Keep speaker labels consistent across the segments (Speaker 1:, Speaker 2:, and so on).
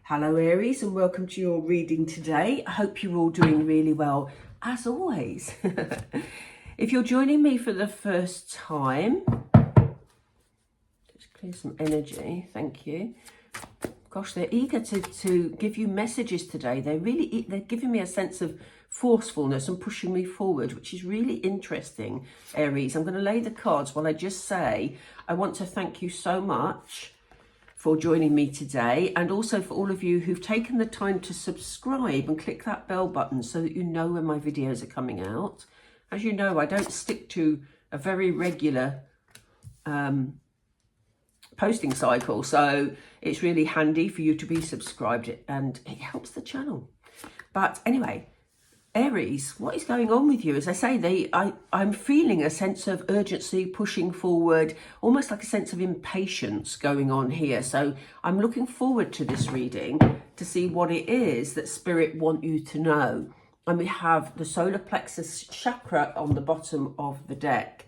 Speaker 1: Hello Aries, and welcome to your reading today. I hope you're all doing really well as always. If you're joining me for the first time, just clear some energy, thank you. Gosh, they're eager to give you messages today. They're giving me a sense of forcefulness and pushing me forward, which is really interesting, Aries. I'm going to lay the cards while I just say I want to thank you so much for joining me today, and also for all of you who've taken the time to subscribe and click that bell button so that you know when my videos are coming out. As you know, I don't stick to a very regular posting cycle, so it's really handy for you to be subscribed, and it helps the channel. But anyway, Aries, what is going on with you? As I say, I'm feeling a sense of urgency, pushing forward, almost like a sense of impatience going on here. So I'm looking forward to this reading to see what it is that Spirit want you to know. And we have the solar plexus chakra on the bottom of the deck.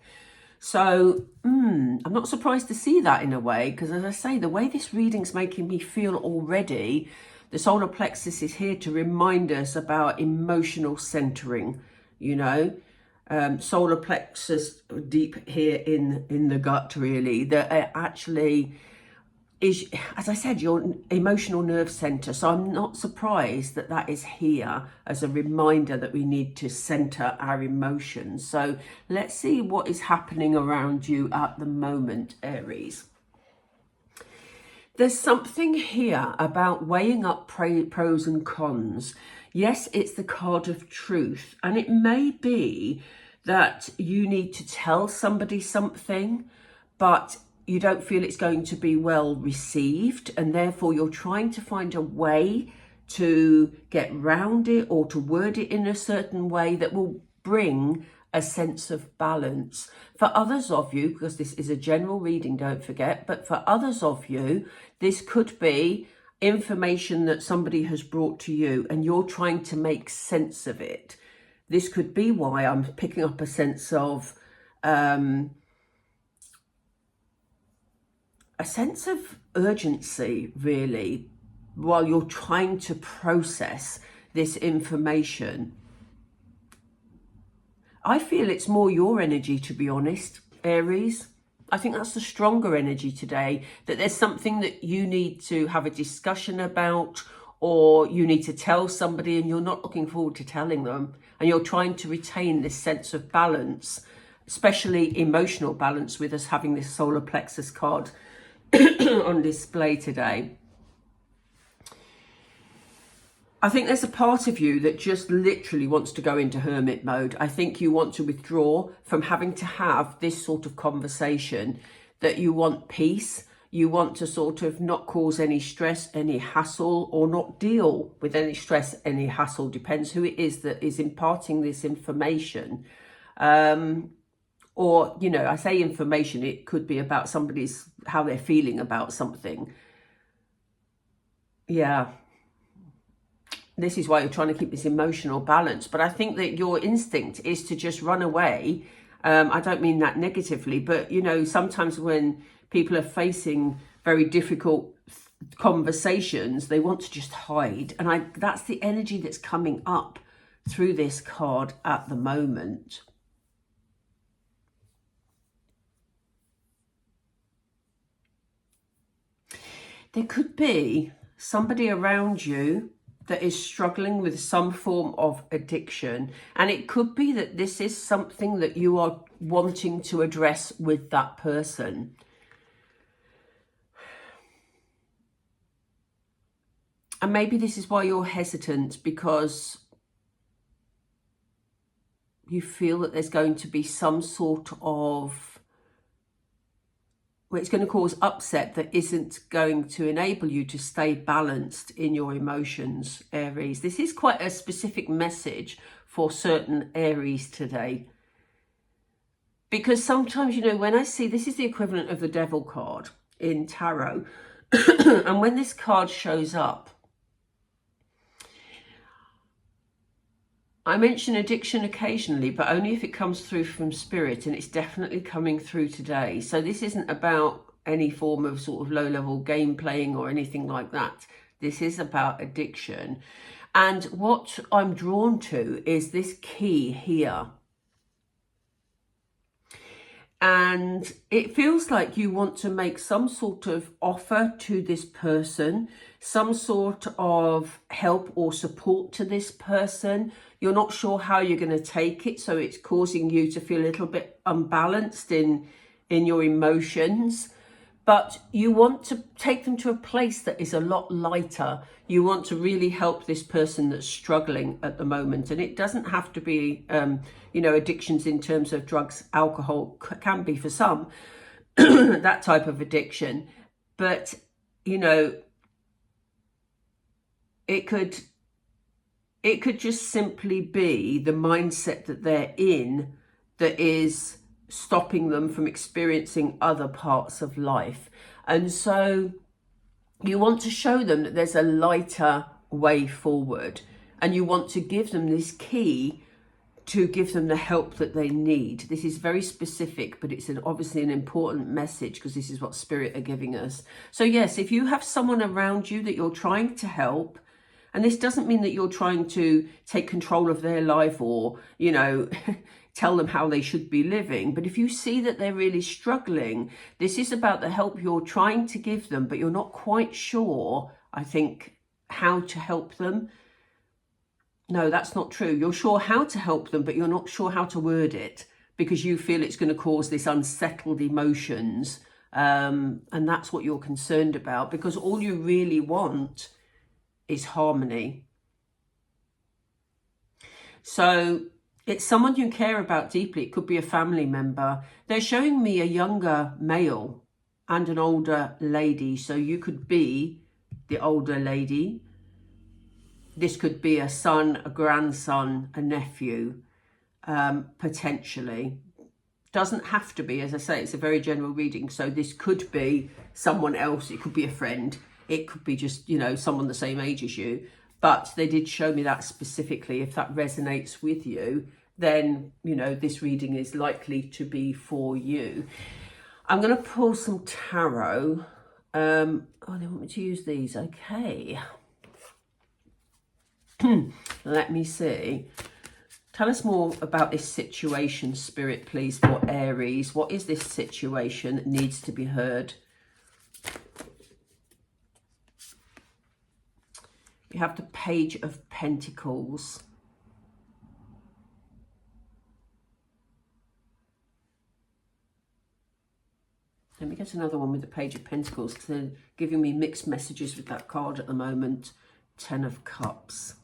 Speaker 1: So I'm not surprised to see that in a way, because as I say, the way this reading's making me feel already, the solar plexus is here to remind us about emotional centering, you know, solar plexus deep here in the gut, really, that actually is, as I said, your emotional nerve center. So I'm not surprised that that is here as a reminder that we need to center our emotions. So let's see what is happening around you at the moment, Aries. There's something here about weighing up pros and cons. Yes, it's the card of truth, and it may be that you need to tell somebody something, but you don't feel it's going to be well received, and therefore you're trying to find a way to get round it or to word it in a certain way that will bring a sense of balance. For others of you, because this is a general reading, don't forget, but for others of you, this could be information that somebody has brought to you and you're trying to make sense of it. This could be why I'm picking up a sense of urgency, really, while you're trying to process this information. I feel it's more your energy, to be honest, Aries. I think that's the stronger energy today, that there's something that you need to have a discussion about, or you need to tell somebody and you're not looking forward to telling them, and you're trying to retain this sense of balance, especially emotional balance, with us having this solar plexus card on display today. I think there's a part of you that just literally wants to go into hermit mode. I think you want to withdraw from having to have this sort of conversation, that you want peace. You want to sort of not cause any stress, any hassle, or not deal with any stress, any hassle. Depends who it is that is imparting this information. Or, you know, I say information, it could be about somebody's, how they're feeling about something. Yeah. This is why you're trying to keep this emotional balance. But I think that your instinct is to just run away. I don't mean that negatively, but, you know, sometimes when people are facing very difficult conversations, they want to just hide. And that's the energy that's coming up through this card at the moment. There could be somebody around you that is struggling with some form of addiction. And it could be that this is something that you are wanting to address with that person. And maybe this is why you're hesitant, because you feel that there's going to be some sort of, well, it's going to cause upset that isn't going to enable you to stay balanced in your emotions, Aries. This is quite a specific message for certain Aries today. Because sometimes, you know, when I see, this is the equivalent of the Devil card in tarot. And when this card shows up, I mention addiction occasionally, but only if it comes through from Spirit, and it's definitely coming through today. So this isn't about any form of sort of low-level game playing or anything like that. This is about addiction. And what I'm drawn to is this key here. And it feels like you want to make some sort of offer to this person, some sort of help or support to this person. You're not sure how you're going to take it, so it's causing you to feel a little bit unbalanced in your emotions. But you want to take them to a place that is a lot lighter. You want to really help this person that's struggling at the moment. And it doesn't have to be, addictions in terms of drugs, alcohol can be for some, that type of addiction. But, it could just simply be the mindset that they're in that is stopping them from experiencing other parts of life. And so you want to show them that there's a lighter way forward, and you want to give them this key to give them the help that they need. This is very specific, but it's obviously an important message, because this is what Spirit are giving us. So yes, if you have someone around you that you're trying to help, and this doesn't mean that you're trying to take control of their life or, tell them how they should be living. But if you see that they're really struggling, this is about the help you're trying to give them, but you're not quite sure, I think, how to help them. No, that's not true. You're sure how to help them, but you're not sure how to word it, because you feel it's going to cause this unsettled emotions. And that's what you're concerned about, because all you really want is harmony. So it's someone you care about deeply. It could be a family member. They're showing me a younger male and an older lady. So you could be the older lady. This could be a son, a grandson, a nephew, potentially. Doesn't have to be, as I say, it's a very general reading. So this could be someone else. It could be a friend. It could be just, someone the same age as you. But they did show me that specifically. If that resonates with you, then, this reading is likely to be for you. I'm going to pull some tarot. They want me to use these. Okay. Let me see. Tell us more about this situation, Spirit, please, for Aries. What is this situation that needs to be heard? You have the Page of Pentacles. Let me get another one with the Page of Pentacles, because they're giving me mixed messages with that card at the moment. 10 of Cups.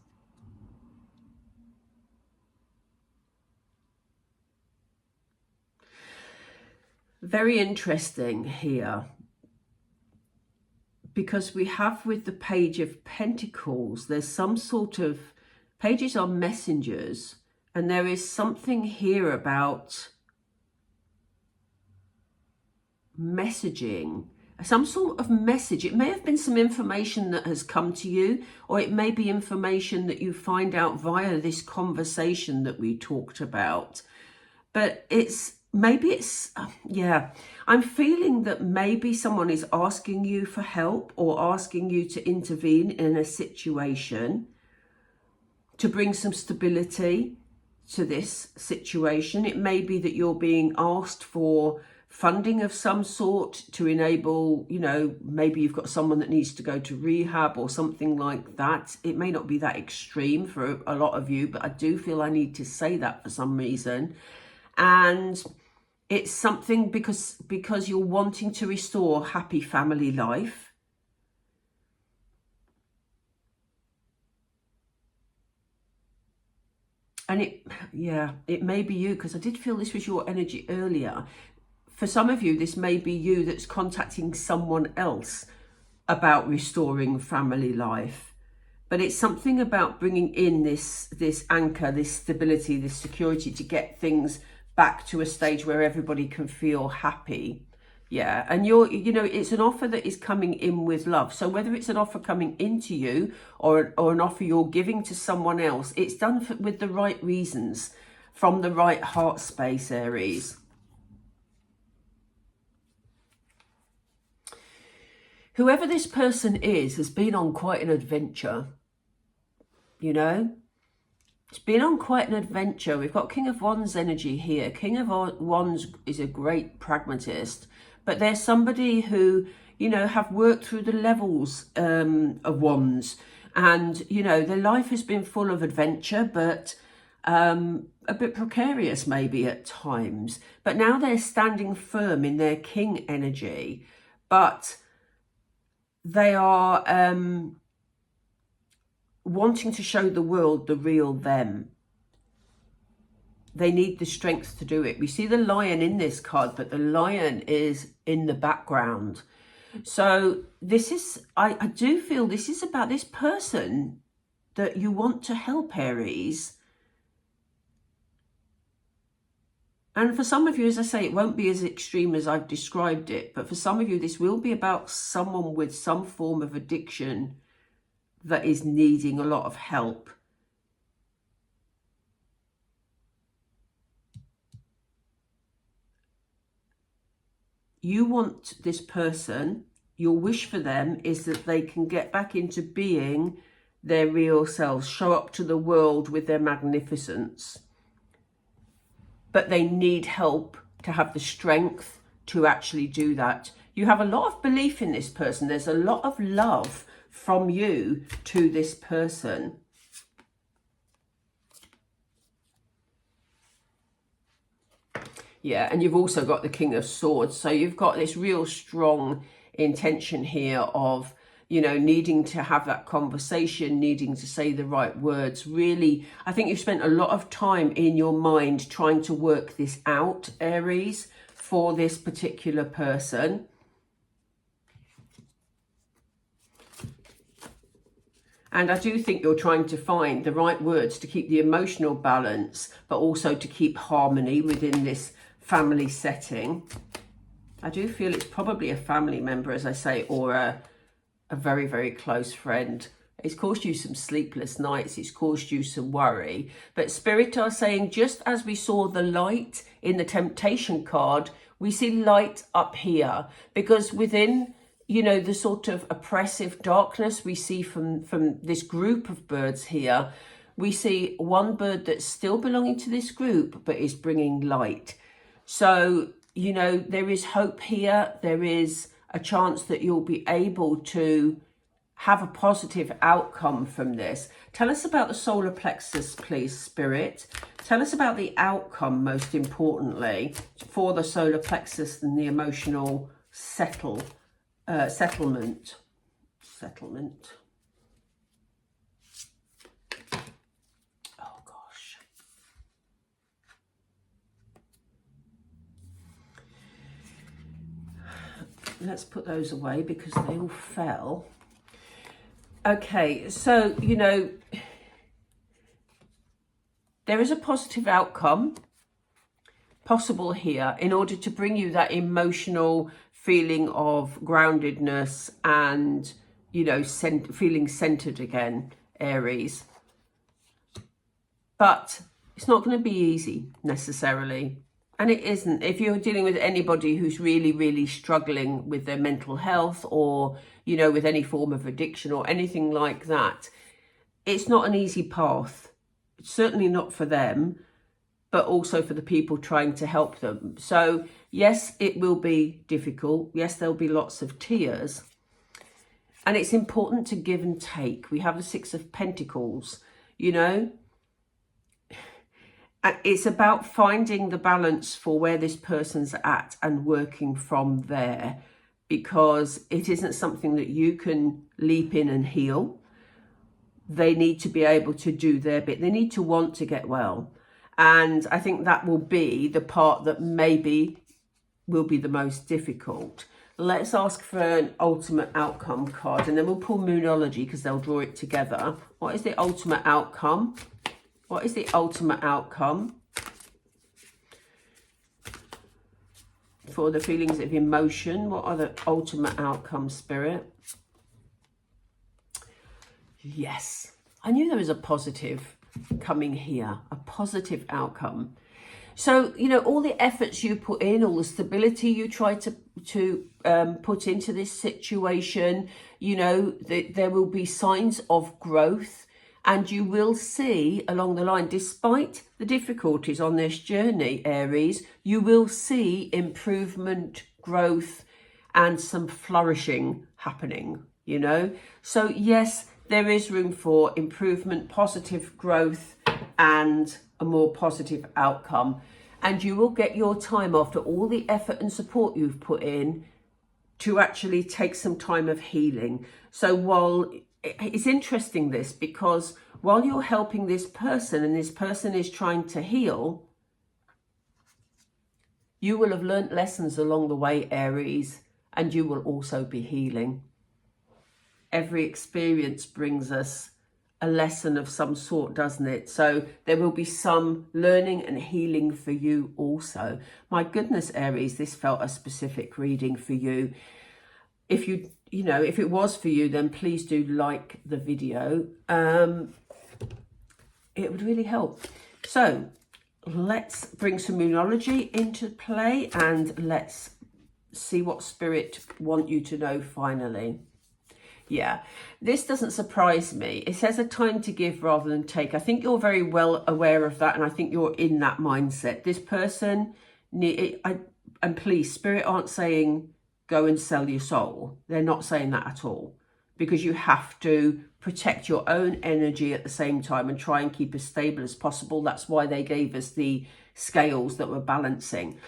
Speaker 1: Very interesting here, because we have with the Page of Pentacles, there's some sort of, pages are messengers, and there is something here about messaging, some sort of message. It may have been some information that has come to you, or it may be information that you find out via this conversation that we talked about. But I'm feeling that maybe someone is asking you for help or asking you to intervene in a situation to bring some stability to this situation. It may be that you're being asked for funding of some sort to enable, maybe you've got someone that needs to go to rehab or something like that. It may not be that extreme for a lot of you, but I do feel I need to say that for some reason. And it's something because you're wanting to restore happy family life. And it may be you, because I did feel this was your energy earlier. For some of you, this may be you that's contacting someone else about restoring family life. But it's something about bringing in this anchor, this stability, this security to get things back to a stage where everybody can feel happy. Yeah, and it's an offer that is coming in with love. So whether it's an offer coming into you or an offer you're giving to someone else, it's done with the right reasons, from the right heart space, Aries. whoever this person is has been on quite an adventure, you know. It's been on quite an adventure. We've got King of Wands energy here. King of Wands is a great pragmatist, but there's somebody who, you know, have worked through the levels of Wands, and, you know, their life has been full of adventure, but a bit precarious maybe at times. But now they're standing firm in their King energy, but they are wanting to show the world the real them. They need the strength to do it. We see the lion in this card, but the lion is in the background. So this is, I do feel this is about this person that you want to help, Aries. And for some of you, as I say, it won't be as extreme as I've described it, but for some of you, this will be about someone with some form of addiction that is needing a lot of help. You want this person, your wish for them is that they can get back into being their real selves, show up to the world with their magnificence. But they need help to have the strength to actually do that. You have a lot of belief in this person. There's a lot of love from you to this person. Yeah, and you've also got the King of Swords. So you've got this real strong intention here of, you know, needing to have that conversation, needing to say the right words. Really, I think you've spent a lot of time in your mind trying to work this out, Aries, for this particular person. And I do think you're trying to find the right words to keep the emotional balance, but also to keep harmony within this family setting. I do feel it's probably a family member, as I say, or a very, very close friend. It's caused you some sleepless nights. It's caused you some worry. But Spirit are saying, just as we saw the light in the temptation card, we see light up here. Because within, you know, the sort of oppressive darkness we see from this group of birds here, we see one bird that's still belonging to this group, but is bringing light. So, you know, there is hope here. There is a chance that you'll be able to have a positive outcome from this. Tell us about the solar plexus, please, Spirit. Tell us about the outcome, most importantly, for the solar plexus and the emotional settlement. Oh, gosh. Let's put those away because they all fell. Okay, so, you know, there is a positive outcome possible here in order to bring you that emotional feeling of groundedness and, you know, feeling centered again, Aries. But it's not going to be easy necessarily. And it isn't. If you're dealing with anybody who's really, really struggling with their mental health or, you know, with any form of addiction or anything like that, it's not an easy path. It's certainly not for them, but also for the people trying to help them. So, yes, it will be difficult. Yes, there'll be lots of tears. And it's important to give and take. We have the Six of Pentacles, you know. It's about finding the balance for where this person's at and working from there, because it isn't something that you can leap in and heal. They need to be able to do their bit. They need to want to get well. And I think that will be the part that maybe will be the most difficult. Let's ask for an ultimate outcome card, and then we'll pull Moonology because they'll draw it together. What is the ultimate outcome? What is the ultimate outcome for the feelings of emotion? What are the ultimate outcomes, Spirit? Yes, I knew there was a positive coming here, a positive outcome. So, you know, all the efforts you put in, all the stability you try to put into this situation, you know, there will be signs of growth, and you will see along the line, despite the difficulties on this journey, Aries, you will see improvement, growth, and some flourishing happening, you know. So yes, there is room for improvement, positive growth, and a more positive outcome. And you will get your time, after all the effort and support you've put in, to actually take some time of healing. So while it's interesting this, because while you're helping this person and this person is trying to heal, you will have learnt lessons along the way, Aries, and you will also be healing. Every experience brings us a lesson of some sort, doesn't it? So there will be some learning and healing for you also. My goodness, Aries, this felt a specific reading for you. If you know, if it was for you, then please do like the video. It would really help. So let's bring some Moonology into play, and let's see what Spirit want you to know finally. Yeah, this doesn't surprise me. It says a time to give rather than take. I think you're very well aware of that, and I think you're in that mindset. This person, and please, Spirit aren't saying go and sell your soul. They're not saying that at all, because you have to protect your own energy at the same time and try and keep as stable as possible. That's why they gave us the scales that were balancing.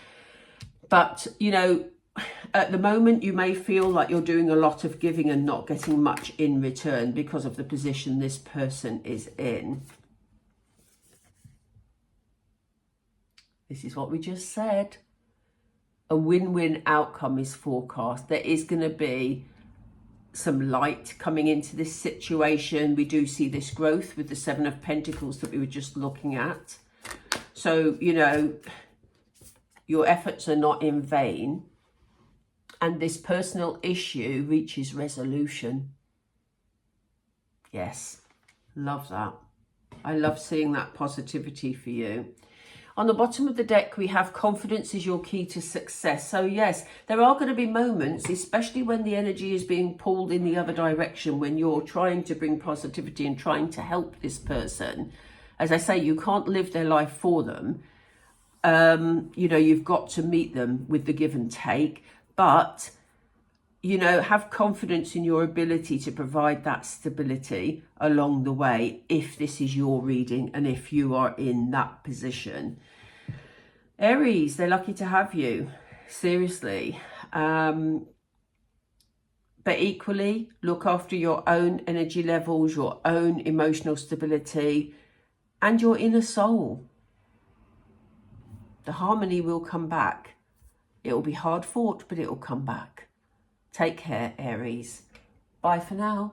Speaker 1: But, you know, at the moment, you may feel like you're doing a lot of giving and not getting much in return because of the position this person is in. This is what we just said. A win-win outcome is forecast. There is going to be some light coming into this situation. We do see this growth with the Seven of Pentacles that we were just looking at. So, you know, your efforts are not in vain. And this personal issue reaches resolution. Yes, love that. I love seeing that positivity for you. On the bottom of the deck, we have confidence is your key to success. So yes, there are going to be moments, especially when the energy is being pulled in the other direction, when you're trying to bring positivity and trying to help this person. As I say, you can't live their life for them. You know, you've got to meet them with the give and take. But, you know, have confidence in your ability to provide that stability along the way, if this is your reading and if you are in that position. Aries, they're lucky to have you, seriously. But equally, look after your own energy levels, your own emotional stability, and your inner soul. The harmony will come back. It will be hard fought, but it will come back. Take care, Aries. Bye for now.